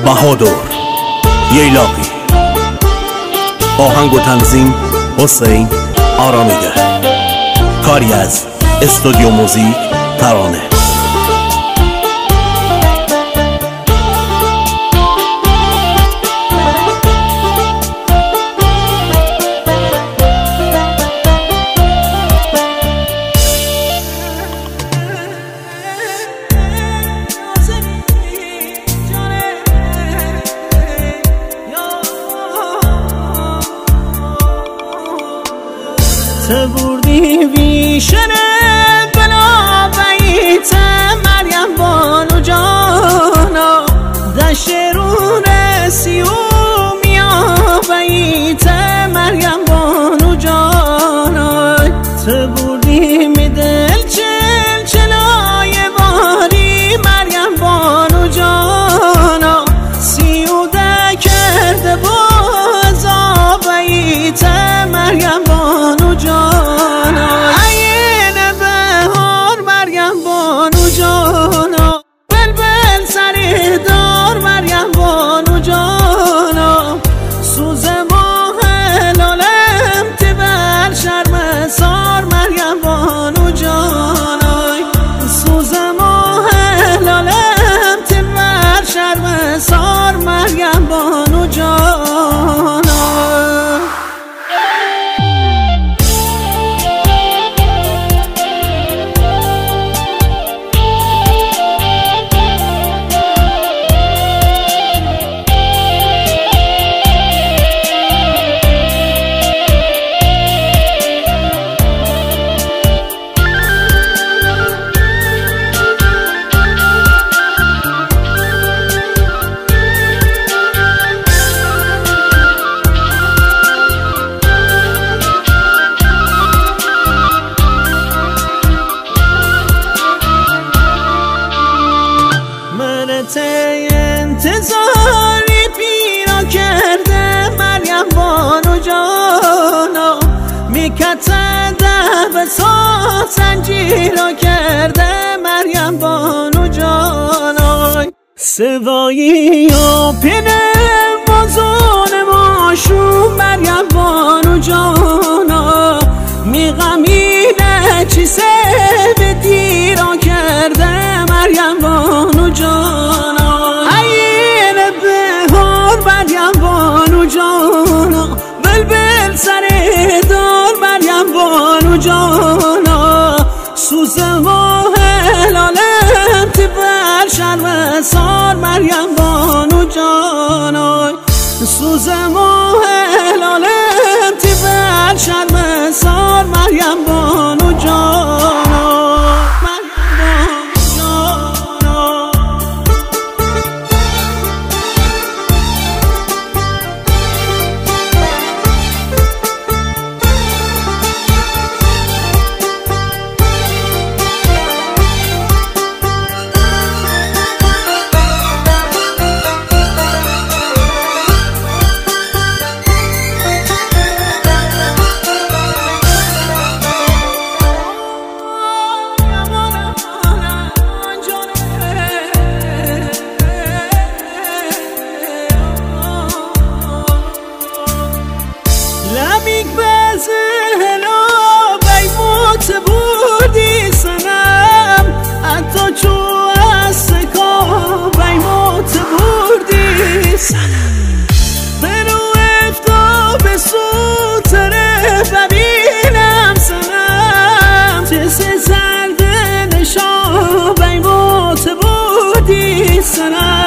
بهادر ییلاقی. آهنگ و تنظیم حسین آرامیده. کاری از استودیو موزیک ترانه. تبردی ویشنه بلا بیت مریم بانو جانا دشرون سیومیا بیت مریم بانو جانا تبردی می دل چل چلای باری مریم بانو جانا سیوده کرده بازا بیت مریم بانو جانا عین بهار مریم بانو جانا بلبل سر دار مریم بانو جانا سوز ماه لالم تبر شرم سار مریم بانو جانا سوز ماه لالم تبر شرم سار مریم بانو جانا. انتظاری پیرا کرده مریم بانو جانا میکتنده به سات زنجیرا کرده مریم بانو جانا سوایی و پینه بازون ماشون مریم بانو جانا میغمینه چی سه به دیرا کرده مریم بانو جانا مریم بانو جانا بلبل سر دار مریم بانو جانا سوز ماه لالم تبر شرم سار مریم بانو جانا سوز ماه لالم تبر شرم سار مریم بانو جانا. لمیک بزهلا بیموت بودی سنم حتی چو از سکا بیموت بودی سنم برو افتاب سوتره ببینم سنم چه زرد نشا بیموت بودی سنم